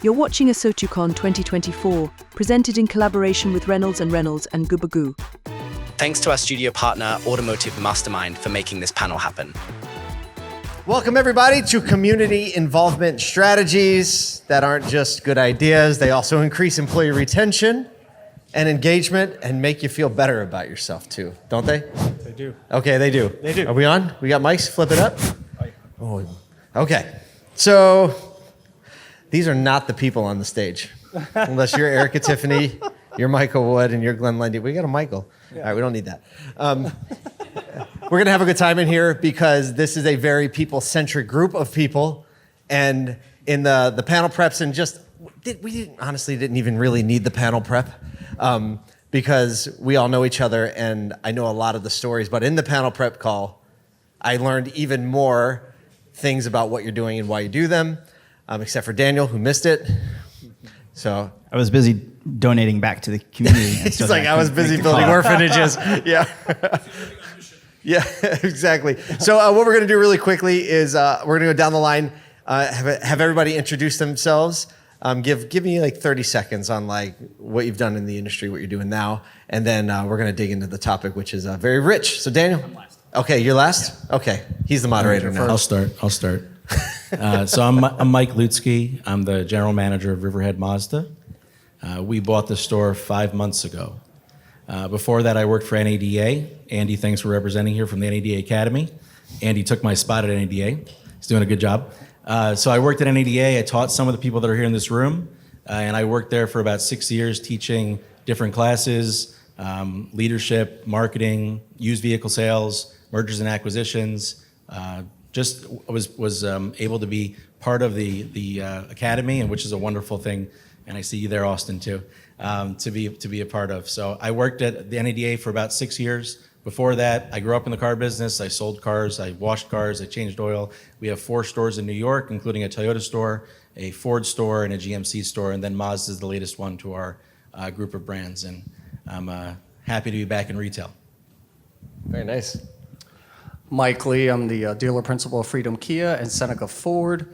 You're watching ASOTUCon 2024, presented in collaboration with Reynolds and Govaer. Thanks to our studio partner, automotiveMastermind, for making this panel happen. Welcome, everybody, to community involvement strategies that aren't just good ideas. They also increase employee retention and engagement and make you feel better about yourself, too. Don't they? They do. Okay, they do. They do. Are we on? We got mics? Flip it up. Oh, okay. So these are not the people on the stage. Unless you're Erica Tiffany, you're Michael Wood, and you're Glenn Lundy. We got a Michael. Yeah. All right, we don't need that. We're going to have a good time in here because this is a very people-centric group of people. And in the panel preps, and honestly didn't even really need the panel prep because we all know each other and I know a lot of the stories. But in the panel prep call, I learned even more things about what you're doing and why you do them, except for Daniel, who missed it. So I was busy donating back to the community. He's like, I was busy building orphanages. Yeah. Yeah, exactly. So what we're going to do really quickly is we're going to go down the line, have everybody introduce themselves, give me like 30 seconds on like what you've done in the industry, what you're doing now, and then we're going to dig into the topic, which is very rich. So Daniel? I'm last. Okay, you're last? Yeah. Okay, he's the moderator now. I'll start. So I'm Mike Lucki. I'm the general manager of Riverhead Mazda. We bought the store 5 months ago. Before that, I worked for NADA. Andy, thanks for representing here from the NADA Academy. Andy took my spot at NADA. He's doing a good job. So I worked at NADA. I taught some of the people that are here in this room. And I worked there for about 6 years teaching different classes, leadership, marketing, used vehicle sales, mergers and acquisitions. Just was able to be part of the academy, and which is a wonderful thing. And I see you there, Austin, too, to be a part of. So I worked at the NADA for about 6 years. Before that, I grew up in the car business. I sold cars, I washed cars, I changed oil. We have 4 stores in New York, including a Toyota store, a Ford store, and a GMC store. And then Mazda is the latest one to our group of brands. And I'm happy to be back in retail. Very nice. Mike Lee, I'm the dealer principal of Freedom Kia and Seneca Ford.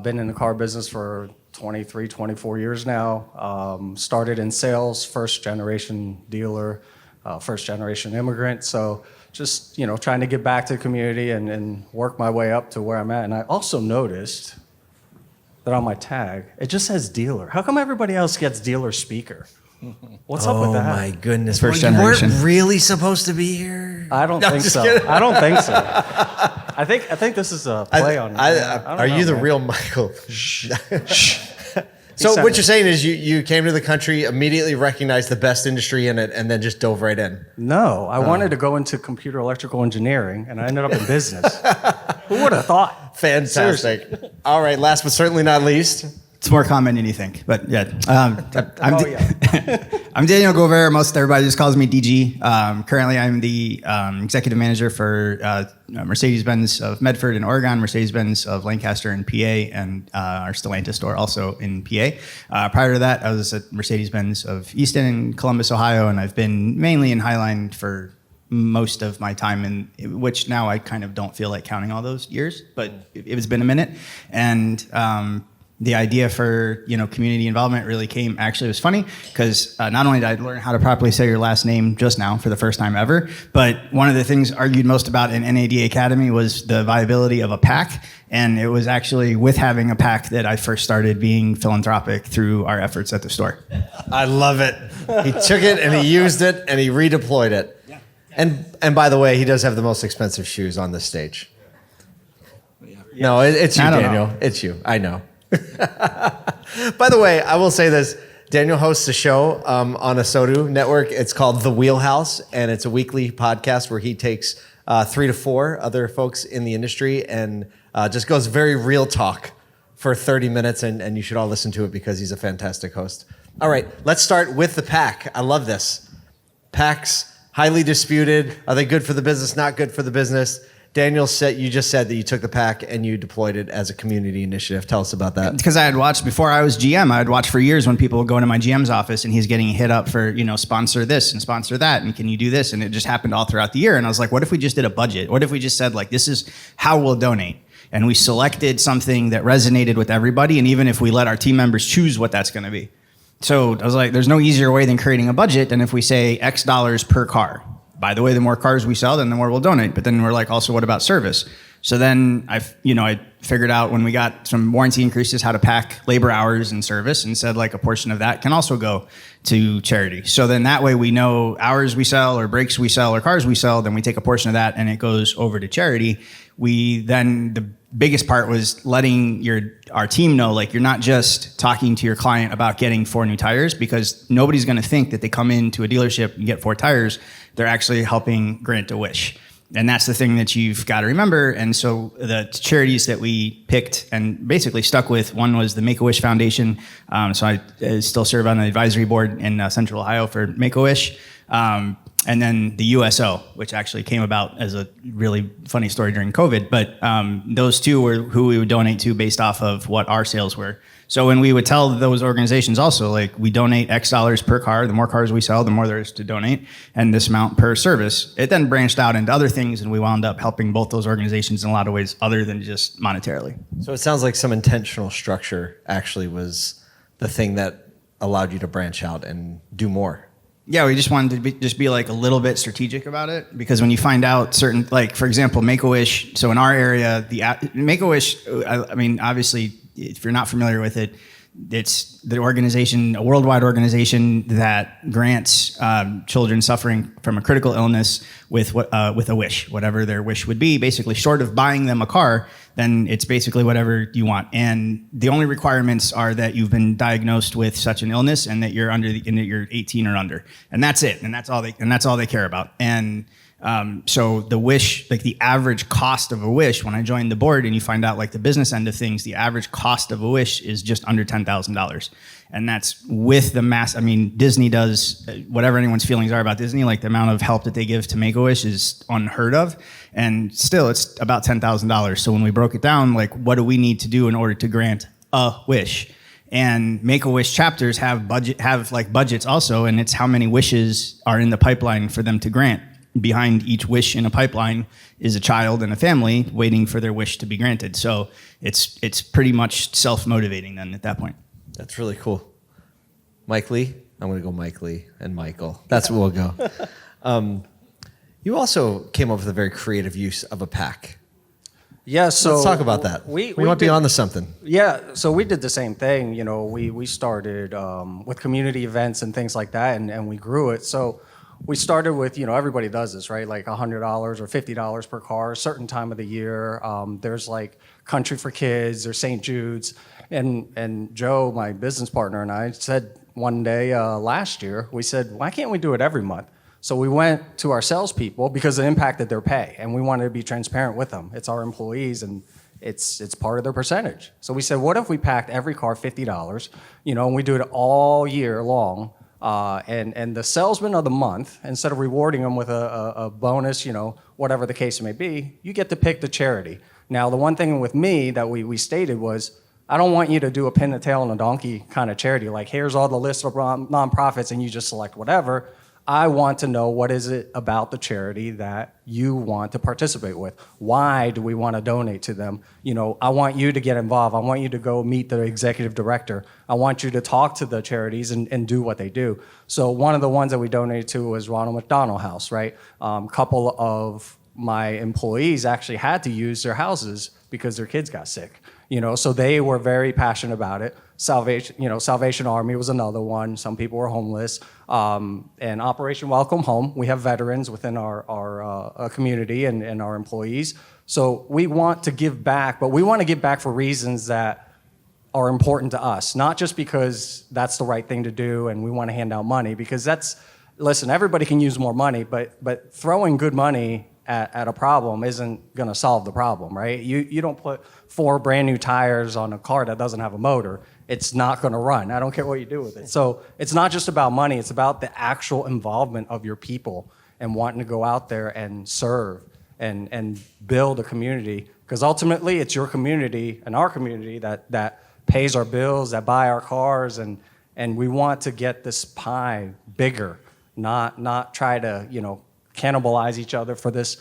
Been in the car business for 23, 24 years now. Started in sales, first generation dealer, first generation immigrant. So just, trying to get back to the community and work my way up to where I'm at. And I also noticed that on my tag, it just says dealer. How come everybody else gets dealer speaker? What's up with that? Oh my goodness. First You generation. weren't really supposed to be here? I don't think so. Kidding. I don't think so. I think this is a play on. Are you the real Michael? So what you're saying is you came to the country, immediately recognized the best industry in it, and then just dove right in. No, I wanted to go into computer electrical engineering, and I ended up in business. Who would have thought? Fantastic. Seriously. All right, last but certainly not least. It's more common than you think, but yeah. I'm Daniel Govaer. Most everybody just calls me DG. Currently, I'm the executive manager for Mercedes-Benz of Medford in Oregon, Mercedes-Benz of Lancaster in PA, and our Stellantis store also in PA. Prior to that, I was at Mercedes-Benz of Easton in Columbus, Ohio, and I've been mainly in Highline for most of my time, in which now I kind of don't feel like counting all those years, but it's been a minute. And the idea for community involvement really came, actually it was funny because not only did I learn how to properly say your last name just now for the first time ever, but one of the things argued most about in NADA Academy was the viability of a pack. And it was actually with having a pack that I first started being philanthropic through our efforts at the store. I love it. He took it and he used it and he redeployed it. Yeah. And by the way, he does have the most expensive shoes on this stage. No, it's you, Daniel. It's you. I know. By the way, I will say this. Daniel hosts a show on ASOTU network. It's called The Wheelhouse, and it's a weekly podcast where he takes 3 to 4 other folks in the industry and just goes very real talk for 30 minutes, and you should all listen to it because he's a fantastic host. All right, let's start with the pack. I love this. Packs, highly disputed. Are they good for the business, not good for the business? Daniel, you just said that you took the pack and you deployed it as a community initiative. Tell us about that. Because I had watched, before I was GM, I had watched for years when people would go into my GM's office and he's getting hit up for, sponsor this and sponsor that, and can you do this? And it just happened all throughout the year. And I was like, what if we just did a budget? What if we just said, like, this is how we'll donate? And we selected something that resonated with everybody, and even if we let our team members choose what that's going to be. So I was like, there's no easier way than creating a budget than if we say X dollars per car. By the way, the more cars we sell, then the more we'll donate. But then we're like, also, what about service? So then I figured out when we got some warranty increases how to pack labor hours and service, and said like a portion of that can also go to charity. So then that way we know hours we sell or brakes we sell or cars we sell, then we take a portion of that and it goes over to charity. The biggest part was letting our team know, like, you're not just talking to your client about getting 4 new tires, because nobody's going to think that they come into a dealership and get 4 tires. They're actually helping grant a wish. And that's the thing that you've got to remember. And so the charities that we picked and basically stuck with, one was the Make-A-Wish Foundation. So I still serve on the advisory board in Central Ohio for Make-A-Wish. And then the USO, which actually came about as a really funny story during COVID. But those two were who we would donate to based off of what our sales were. So when we would tell those organizations also, like, we donate X dollars per car, the more cars we sell, the more there is to donate, and this amount per service. It then branched out into other things, and we wound up helping both those organizations in a lot of ways other than just monetarily. So it sounds like some intentional structure actually was the thing that allowed you to branch out and do more. Yeah, we just wanted to be like a little bit strategic about it, because when you find out certain, like, for example, Make-A-Wish. So in our area, the Make-A-Wish, I mean, obviously, if you're not familiar with it, it's the organization, a worldwide organization that grants children suffering from a critical illness with a wish, whatever their wish would be. Basically, short of buying them a car, then it's basically whatever you want. And the only requirements are that you've been diagnosed with such an illness and that you're and that you're 18 or under, and that's it. And that's all they care about. And so the wish, like the average cost of a wish, when I joined the board and you find out like the business end of things, the average cost of a wish is just under $10,000. And that's with the mass. I mean, Disney does whatever anyone's feelings are about Disney, like the amount of help that they give to Make-A-Wish is unheard of. And still it's about $10,000. So when we broke it down, like, what do we need to do in order to grant a wish? And Make-A-Wish chapters have budgets also, and it's how many wishes are in the pipeline for them to grant. Behind each wish in a pipeline is a child and a family waiting for their wish to be granted. So it's pretty much self-motivating then at that point. That's really cool. Mike Lee? I'm going to go Mike Lee and Michael. That's what we'll go. You also came up with a very creative use of a pack. Yeah, so let's talk about that. We might be onto something. Yeah, so we did the same thing. You know, we started with community events and things like that, and we grew it. So we started with, everybody does this, right? Like $100 or $50 per car, a certain time of the year. There's like Country for Kids or St. Jude's. And Joe, my business partner, and I said one day last year, we said, why can't we do it every month? So we went to our salespeople because it impacted their pay, and we wanted to be transparent with them. It's our employees, and it's part of their percentage. So we said, what if we packed every car $50, and we do it all year long, and the salesman of the month, instead of rewarding them with a bonus, whatever the case may be, you get to pick the charity. Now, the one thing with me that we stated was, I don't want you to do a pin the tail on a donkey kind of charity, like here's all the list of nonprofits and you just select whatever. I want to know, what is it about the charity that you want to participate with? Why do we want to donate to them? I want you to get involved. I want you to go meet the executive director. I want you to talk to the charities and do what they do. So one of the ones that we donated to was Ronald McDonald House, right? A couple of my employees actually had to use their houses because their kids got sick. So they were very passionate about it. Salvation Army was another one. Some people were homeless. And Operation Welcome Home, we have veterans within our community and our employees. So we want to give back, but we want to give back for reasons that are important to us, not just because that's the right thing to do and we want to hand out money, because listen, everybody can use more money, but throwing good money at a problem isn't going to solve the problem, right? You don't put 4 brand new tires on a car that doesn't have a motor. It's not going to run. I don't care what you do with it. So it's not just about money. It's about the actual involvement of your people and wanting to go out there and serve and build a community. Because ultimately, it's your community and our community that pays our bills, that buy our cars, and we want to get this pie bigger, not try to, cannibalize each other for this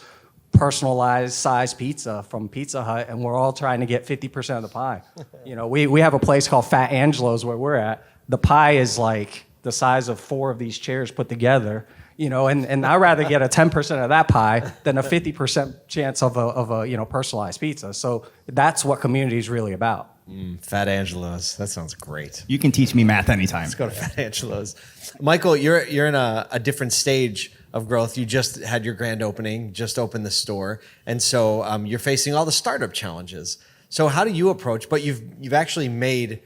personalized size pizza from Pizza Hut, and we're all trying to get 50% of the pie. We have a place called Fat Angelo's where we're at. The pie is like the size of 4 of these chairs put together, and I'd rather get a 10% of that pie than a 50% chance of a personalized pizza. So that's what community is really about. Fat Angelo's. That sounds great. You can teach me math anytime. Let's go to Fat Angelo's. Michael, you're in a different stage of growth. You just had your grand opening, just opened the store, and so you're facing all the startup challenges. So how do you approach? But you've actually made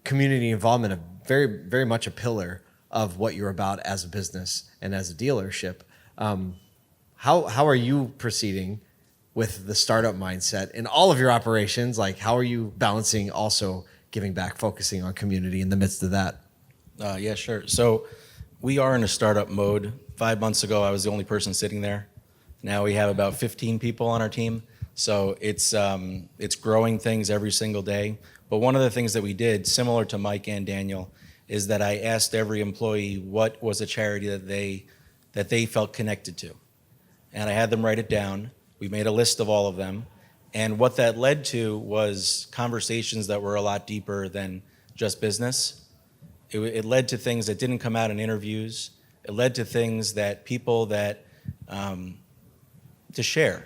community involvement a very, very much a pillar of what you're about as a business and as a dealership. How are you proceeding with the startup mindset in all of your operations? Like, how are you balancing also giving back, focusing on community in the midst of that? Yeah, sure. So we are in a startup mode. 5 months ago, I was the only person sitting there. Now we have about 15 people on our team. So it's growing things every single day. But one of the things that we did, similar to Mike and Daniel, is that I asked every employee what was a charity that they felt connected to. And I had them write it down. We made a list of all of them. And what that led to was conversations that were a lot deeper than just business. It led to things that didn't come out in interviews. It led to things that people that, to share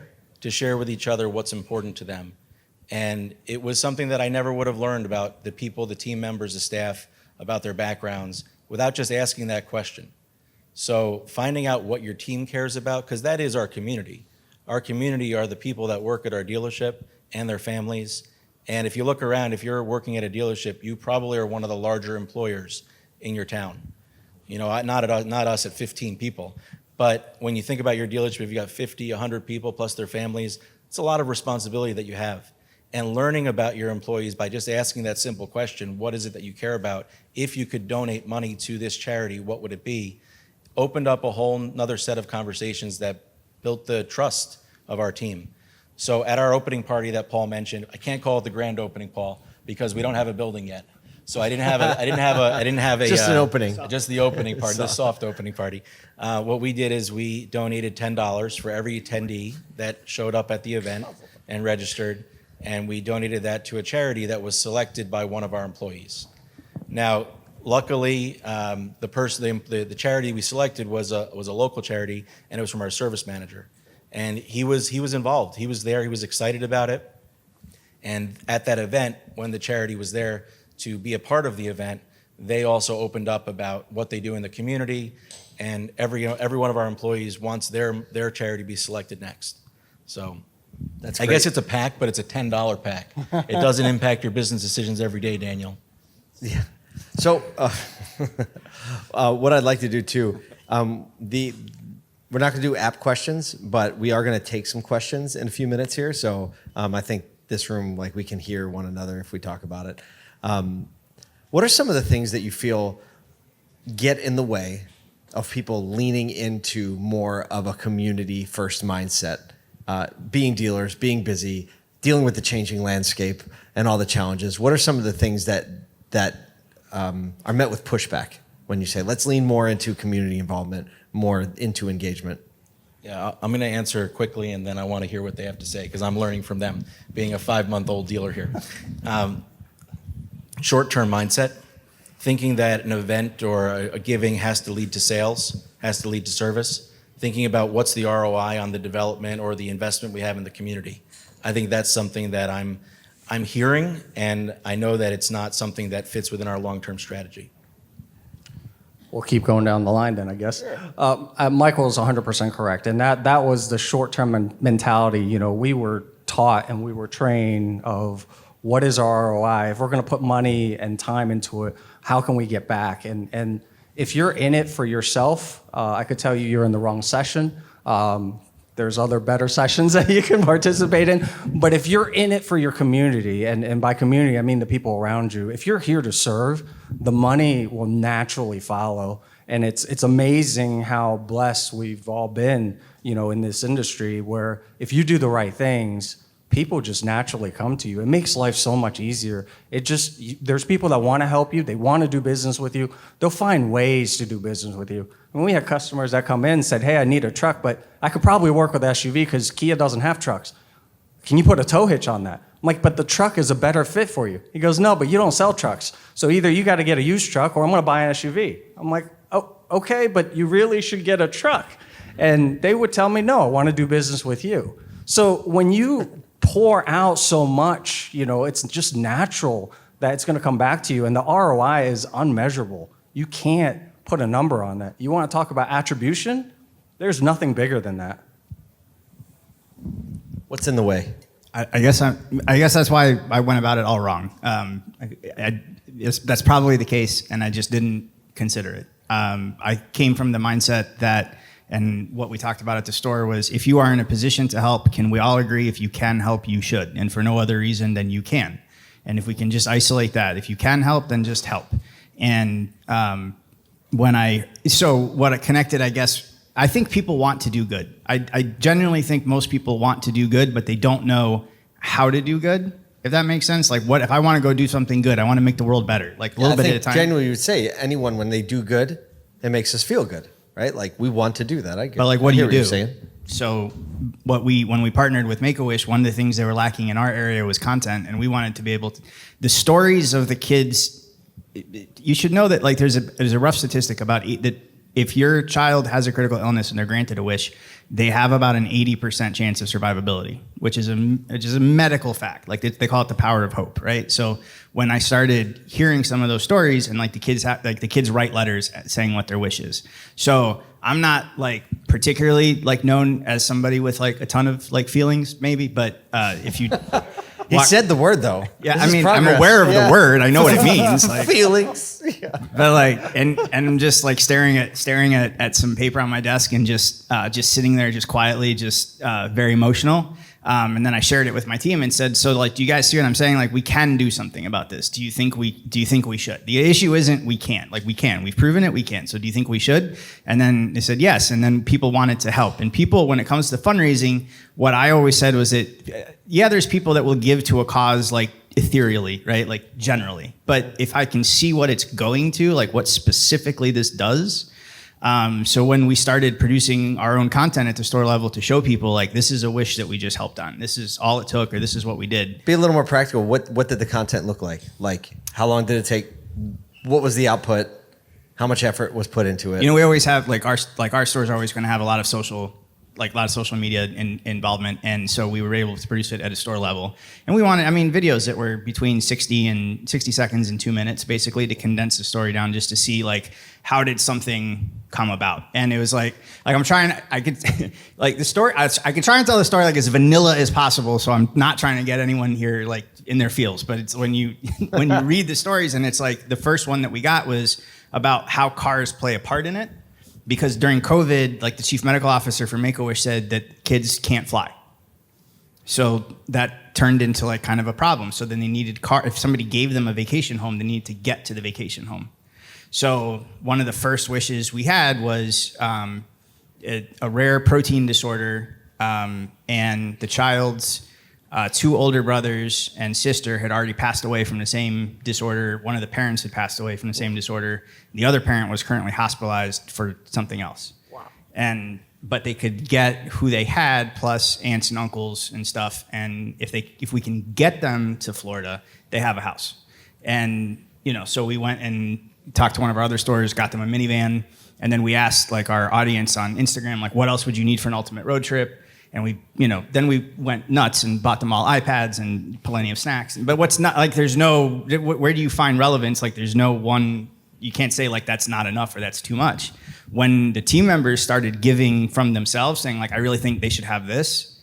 with each other what's important to them. And it was something that I never would have learned about the people, the team members, the staff, about their backgrounds without just asking that question. So finding out what your team cares about, because that is our community. Our community are the people that work at our dealership and their families. And if you look around, if you're working at a dealership, you probably are one of the larger employers in your town. Not us at 15 people. But when you think about your dealership, if you got 50, 100 people plus their families, it's a lot of responsibility that you have. And learning about your employees by just asking that simple question, what is it that you care about? If you could donate money to this charity, what would it be? Opened up a whole another set of conversations that built the trust of our team. So at our opening party that Paul mentioned, I can't call it the grand opening, Paul, because we don't have a building yet. So I didn't have a Just an opening. Just the opening party, the soft opening party. What we did is we donated $10 for every attendee that showed up at the event and registered, and we donated that to a charity that was selected by one of our employees. Now, luckily, the charity we selected was a local charity, and it was from our service manager, and he was involved. He was there. He was excited about it, and at that event, when the charity was there to be a part of the event, they also opened up about what they do in the community, and every one of our employees wants their charity to be selected next. So That's I great. guess it's a pack, but it's a $10 pack. It doesn't impact your business decisions every day, Daniel. Yeah. So what I'd like to do too, we're not going to do app questions, but we are going to take some questions in a few minutes here. So I think this room, we can hear one another if we talk about it. What are some of the things that you feel get in the way of people leaning into more of a community-first mindset? Being dealers, being busy, dealing with the changing landscape and all the challenges. What are some of the things that are met with pushback when you say, let's lean more into community involvement, more into engagement? Yeah, I'm going to answer quickly, and then I want to hear what they have to say because I'm learning from them, being a 5-month-old dealer here. Short-term mindset, thinking that an event or a giving has to lead to sales, has to lead to service, thinking about what's the ROI on the development or the investment we have in the community. I think that's something that I'm hearing, and I know that it's not something that fits within our long-term strategy. We'll keep going down the line then, I guess. Michael's 100% correct, and that was the short-term mentality. We were taught and we were trained of what is our ROI. If we're going to put money and time into it, how can we get back? And if you're in it for yourself, I could tell you're in the wrong session. There's other better sessions that you can participate in. But if you're in it for your community, and by community I mean the people around you, if you're here to serve, the money will naturally follow. And it's amazing how blessed we've all been, in this industry where if you do the right things, people just naturally come to you. It makes life so much easier. There's people that want to help you. They want to do business with you. They'll find ways to do business with you. When we had customers that come in and said, hey, I need a truck, but I could probably work with SUV because Kia doesn't have trucks. Can you put a tow hitch on that? I'm like, but the truck is a better fit for you. He goes, no, but you don't sell trucks. So either you got to get a used truck or I'm going to buy an SUV. I'm like, oh, okay, but you really should get a truck. And they would tell me, no, I want to do business with you. So when you pour out so much, it's just natural that it's going to come back to you. And the ROI is unmeasurable. You can't put a number on that. You want to talk about attribution? There's nothing bigger than that. What's in the way? I guess that's why I went about it all wrong. That's probably the case, and I just didn't consider it. I came from the mindset that, and what we talked about at the store was, if you are in a position to help, can we all agree if you can help, you should, and for no other reason than you can. And if we can just isolate that, if you can help, then just help. And what it connected, I guess, I think people want to do good. I genuinely think most people want to do good, but they don't know how to do good, if that makes sense. Like, what if I want to go do something good? I want to make the world better, like a little bit at a time. Genuinely, you would say anyone, when they do good, it makes us feel good, right? Like, we want to do that. But like, what do you do? You're saying. So when we partnered with Make-A-Wish, one of the things they were lacking in our area was content, and we wanted to be able to, the stories of the kids. You should know that, like, there's a rough statistic about that. If your child has a critical illness and they're granted a wish, they have about an 80% chance of survivability, which is a medical fact. Like, they call it the power of hope, right? So when I started hearing some of those stories, and like the kids write letters saying what their wish is. So I'm not like particularly like known as somebody with like a ton of like feelings, maybe, but if you. He said the word though. Yeah, I mean, progress. I'm aware of the word. I know what it means. Like, feelings. Yeah. But like, and I'm just like staring at some paper on my desk and just sitting there, just quietly, just very emotional. And then I shared it with my team and said, so like, do you guys see what I'm saying? Like, we can do something about this. Do you think we should? The issue isn't we can't. Like, we can. We've proven it. We can. So do you think we should? And then they said yes. And then people wanted to help. And people, when it comes to fundraising, what I always said was that, yeah, there's people that will give to a cause like ethereally, right? Like generally. But if I can see what it's going to, like what specifically this does. So when we started producing our own content at the store level to show people, like, this is a wish that we just helped on. This is all it took, or this is what we did. Be a little more practical. What did the content look like? Like, how long did it take? What was the output? How much effort was put into it? We always have our store is always going to have a lot of social media involvement, and so we were able to produce it at a store level. And we wanted, videos that were between 60 seconds and 2 minutes, basically, to condense the story down, just to see like, how did something come about? And it was like I can try and tell the story like as vanilla as possible. So I'm not trying to get anyone here like in their feels, but it's when you read the stories, and it's like the first one that we got was about how cars play a part in it. Because during COVID, like the chief medical officer for Make-A-Wish said that kids can't fly. So that turned into like kind of a problem. So then they needed if somebody gave them a vacation home, they needed to get to the vacation home. So one of the first wishes we had was a rare protein disorder, and the child's two older brothers and sister had already passed away from the same disorder. One of the parents had passed away from the same disorder. The other parent was currently hospitalized for something else. Wow. But they could get who they had plus aunts and uncles and stuff. And if we can get them to Florida, they have a house. And so we went and talked to one of our other stores, got them a minivan, and then we asked like our audience on Instagram, like, what else would you need for an ultimate road trip? And we, then we went nuts and bought them all iPads and plenty of snacks. But what's not like, there's no, where do you find relevance? Like, there's no one, you can't say like that's not enough or that's too much. When the team members started giving from themselves, saying like, I really think they should have this,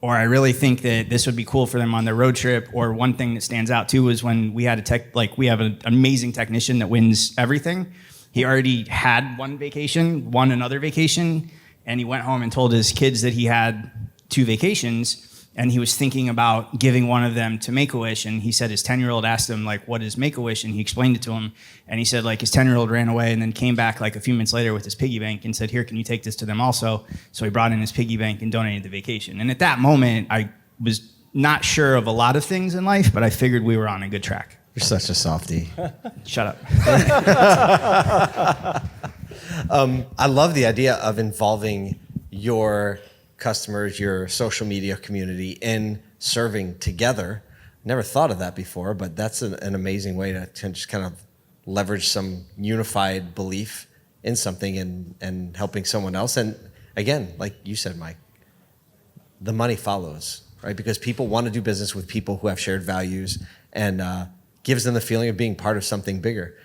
or I really think that this would be cool for them on their road trip. Or one thing that stands out too is when we had we have an amazing technician that wins everything. He already had won another vacation. And he went home and told his kids that he had 2 vacations, and he was thinking about giving one of them to Make-A-Wish. And he said his 10-year-old asked him, like, what is Make-A-Wish? And he explained it to him. And he said, like, his 10-year-old ran away and then came back like a few minutes later with his piggy bank and said, here, can you take this to them also? So he brought in his piggy bank and donated the vacation. And at that moment, I was not sure of a lot of things in life, but I figured we were on a good track. You're such a softie. Shut up. I love the idea of involving your customers, your social media community in serving together. Never thought of that before, but that's an amazing way to just kind of leverage some unified belief in something and helping someone else. And again, like you said, Mike, the money follows, right? Because people want to do business with people who have shared values and gives them the feeling of being part of something bigger.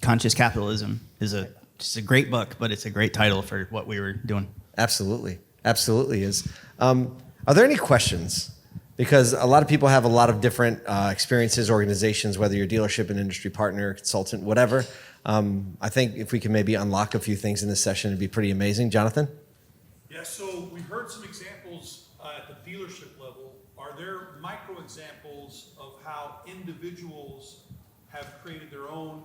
Conscious Capitalism is just a great book, but it's a great title for what we were doing. Absolutely. Absolutely is. Are there any questions? Because a lot of people have a lot of different experiences, organizations, whether you're a dealership, an industry partner, consultant, whatever. I think if we can maybe unlock a few things in this session, it'd be pretty amazing. Jonathan? Yeah, so we heard some examples at the dealership level. Are there micro examples of how individuals have created their own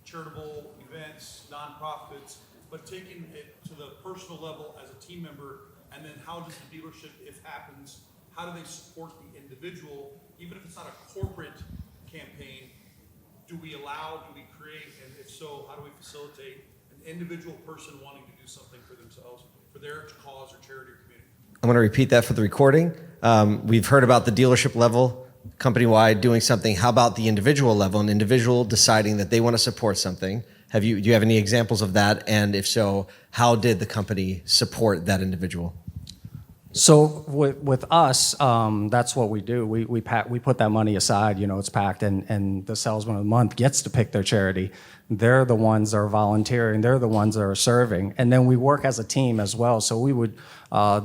charitable events, nonprofits, but taking it to the personal level as a team member? And then how does the dealership, if happens, how do they support the individual, even if it's not a corporate campaign? Do we create, and if so, how do we facilitate an individual person wanting to do something for themselves, for their cause or charity or community? I'm going to repeat that for the recording. We've heard about the dealership level, company-wide doing something. How about the individual level, an individual deciding that they want to support something? Do you have any examples of that? And if so, how did the company support that individual? So with us, that's what we do. We put that money aside. It's packed, and the salesman of the month gets to pick their charity. They're the ones that are volunteering. They're the ones that are serving, and then we work as a team as well. So we would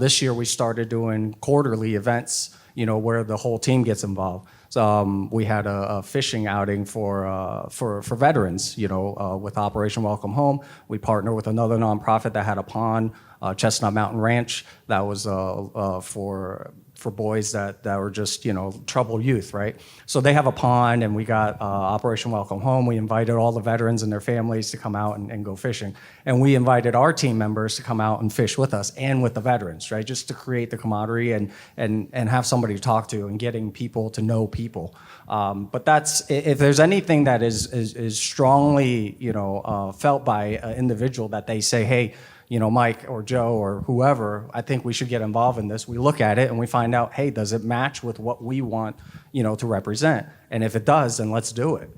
this year we started doing quarterly events. Where the whole team gets involved. So we had a fishing outing for veterans. With Operation Welcome Home, we partnered with another nonprofit that had a pond, Chestnut Mountain Ranch, that was for boys that were just troubled youth, right? So they have a pond, and we got Operation Welcome Home. We invited all the veterans and their families to come out and go fishing, and we invited our team members to come out and fish with us and with the veterans, right? Just to create the camaraderie and have somebody to talk to and getting people to know people. But that's, if there's anything that is strongly felt by an individual that they say, hey, Mike or Joe or whoever, I think we should get involved in this. We look at it and we find out, hey, does it match with what we want, to represent? And if it does, then let's do it.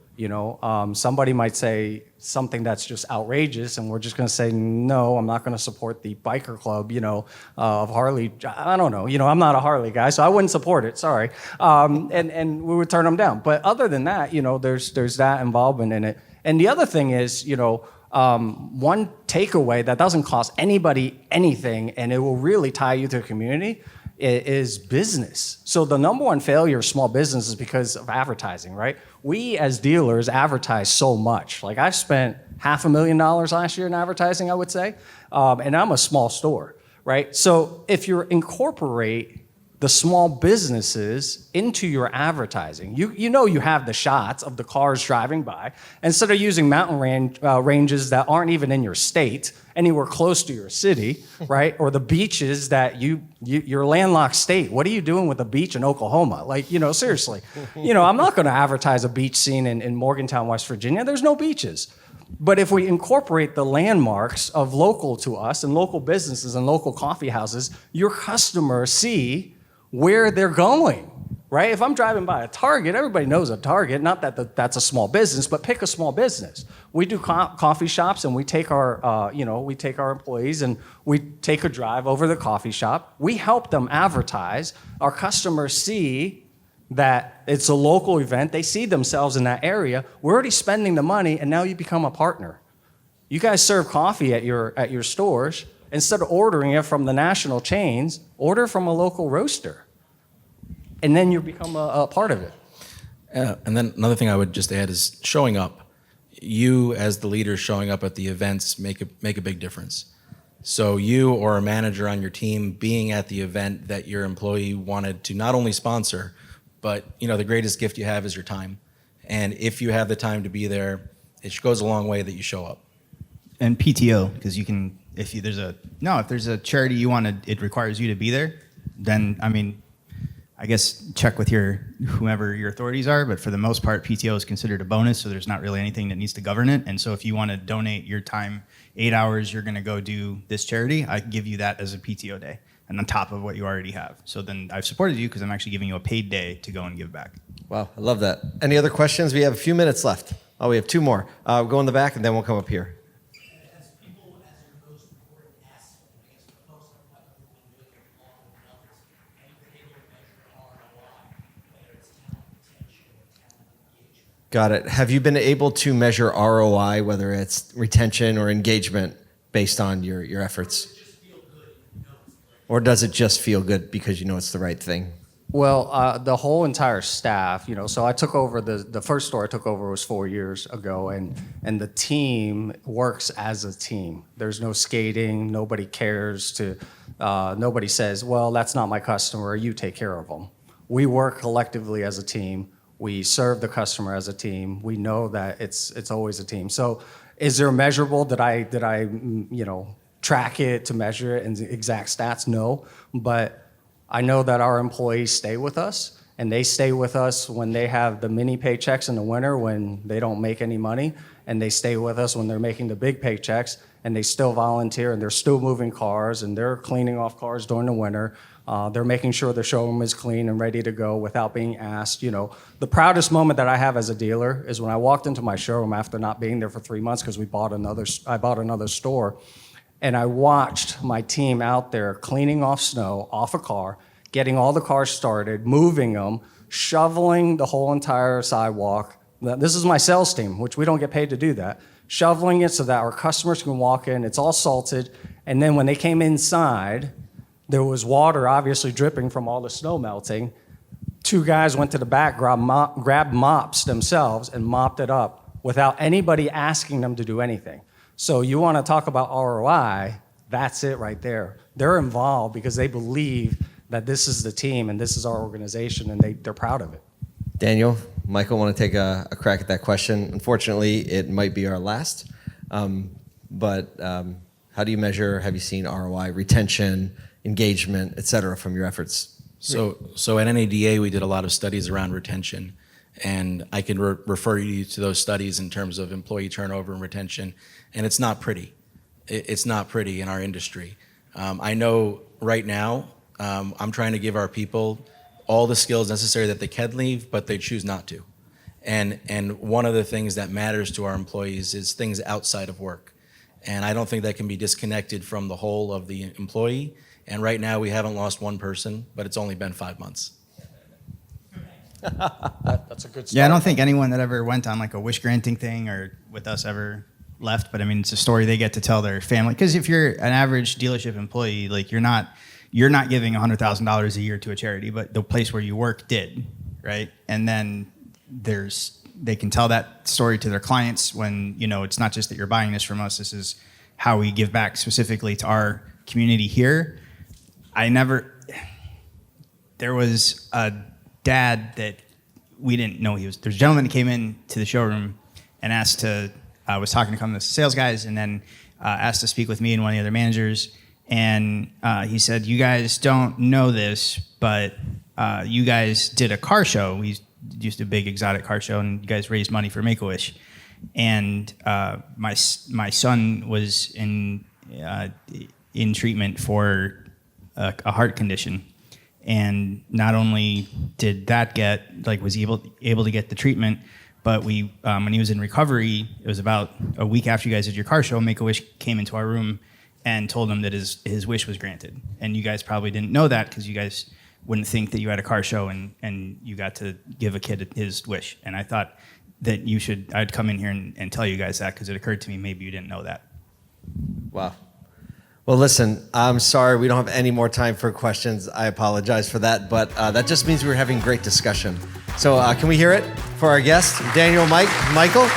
Somebody might say something that's just outrageous, and we're just going to say, no, I'm not going to support the biker club, of Harley. I don't know. I'm not a Harley guy, so I wouldn't support it. Sorry. And we would turn them down. But other than that, there's that involvement in it. And the other thing is, one takeaway that doesn't cost anybody anything, and it will really tie you to the community, is business. So the number one failure of small business is because of advertising, right? We as dealers advertise so much. Like I spent $500,000 last year in advertising, I would say, and I'm a small store, right? So if you incorporate the small businesses into your advertising. You have the shots of the cars driving by. Instead of using mountain ranges that aren't even in your state, anywhere close to your city, right? Or the beaches that you're a landlocked state. What are you doing with a beach in Oklahoma? Seriously. I'm not going to advertise a beach scene in Morgantown, West Virginia. There's no beaches. But if we incorporate the landmarks of local to us and local businesses and local coffee houses, your customers see where they're going, right? If I'm driving by a Target, everybody knows a Target, not that that's a small business, but pick a small business. We do coffee shops, and we take our employees and we take a drive over to the coffee shop. We help them advertise. Our customers see that it's a local event. They see themselves in that area. We're already spending the money, and now you become a partner. You guys serve coffee at your stores. Instead of ordering it from the national chains, order from a local roaster. And then you become a part of it. And then another thing I would just add is showing up. You, as the leader, showing up at the events make a big difference. So you or a manager on your team being at the event that your employee wanted to not only sponsor, but the greatest gift you have is your time. And if you have the time to be there, it goes a long way that you show up. And PTO, because you can. If there's a charity you want to, it requires you to be there, then, I guess check with whomever your authorities are, but for the most part, PTO is considered a bonus, so there's not really anything that needs to govern it. And so if you want to donate your time, 8 hours, you're going to go do this charity, I give you that as a PTO day, and on top of what you already have. So then I've supported you because I'm actually giving you a paid day to go and give back. Wow, I love that. Any other questions? We have a few minutes left. Oh, we have 2 more. We'll go in the back, and then we'll come up here. Got it. Have you been able to measure ROI, whether it's retention or engagement, based on your efforts? Or does it just feel good because you know it's the right thing? Well, the whole entire staff, so I took over the first store I took over was 4 years ago, and the team works as a team. There's no skating. Nobody cares nobody says, well, that's not my customer. You take care of them. We work collectively as a team. We serve the customer as a team. We know that it's always a team. So is there measurable? Did I track it to measure it and exact stats? No. But I know that our employees stay with us, and they stay with us when they have the mini paychecks in the winter when they don't make any money, and they stay with us when they're making the big paychecks, and they still volunteer, and they're still moving cars, and they're cleaning off cars during the winter. They're making sure the showroom is clean and ready to go without being asked. The proudest moment that I have as a dealer is when I walked into my showroom after not being there for 3 months because I bought another store, and I watched my team out there cleaning off snow off a car, getting all the cars started, moving them, shoveling the whole entire sidewalk. This is my sales team, which we don't get paid to do that. Shoveling it so that our customers can walk in. It's all salted, and then when they came inside, there was water obviously dripping from all the snow melting. 2 guys went to the back, grabbed mops themselves and mopped it up without anybody asking them to do anything. So you want to talk about ROI, that's it right there. They're involved because they believe that this is the team and this is our organization, and they're proud of it. Daniel, Michael, want to take a crack at that question? Unfortunately, it might be our last. But how do you measure, have you seen ROI, retention, engagement, et cetera, from your efforts? So at NADA, we did a lot of studies around retention, and I can refer you to those studies in terms of employee turnover and retention, and it's not pretty. It's not pretty in our industry. I know right now I'm trying to give our people all the skills necessary that they can leave, but they choose not to. And one of the things that matters to our employees is things outside of work. And I don't think that can be disconnected from the whole of the employee. And right now we haven't lost one person, but it's only been 5 months. That's a good start. Yeah, I don't think anyone that ever went on like a wish granting thing or with us ever left, but I mean, it's a story they get to tell their family. Because if you're an average dealership employee, like you're not giving $100,000 a year to a charity, but the place where you work did, right? And then they can tell that story to their clients when, it's not just that you're buying this from us, this is how we give back specifically to our community here. There was a dad that we didn't know there's a gentleman that came in to the showroom and was talking to some of the sales guys, and then asked to speak with me and one of the other managers. And he said, you guys don't know this, but you guys did a car show. We used a big exotic car show, and you guys raised money for Make-A-Wish. And my son was in treatment for a heart condition. And not only did that was able to get the treatment, but when he was in recovery, it was about a week after you guys did your car show, Make-A-Wish came into our room and told him that his wish was granted. And you guys probably didn't know that because you guys wouldn't think that you had a car show and you got to give a kid his wish. And I thought that I'd come in here and tell you guys that because it occurred to me maybe you didn't know that. Wow. Well, listen, I'm sorry we don't have any more time for questions. I apologize for that, but that just means we're having great discussion. So can we hear it for our guests, Daniel, Michael?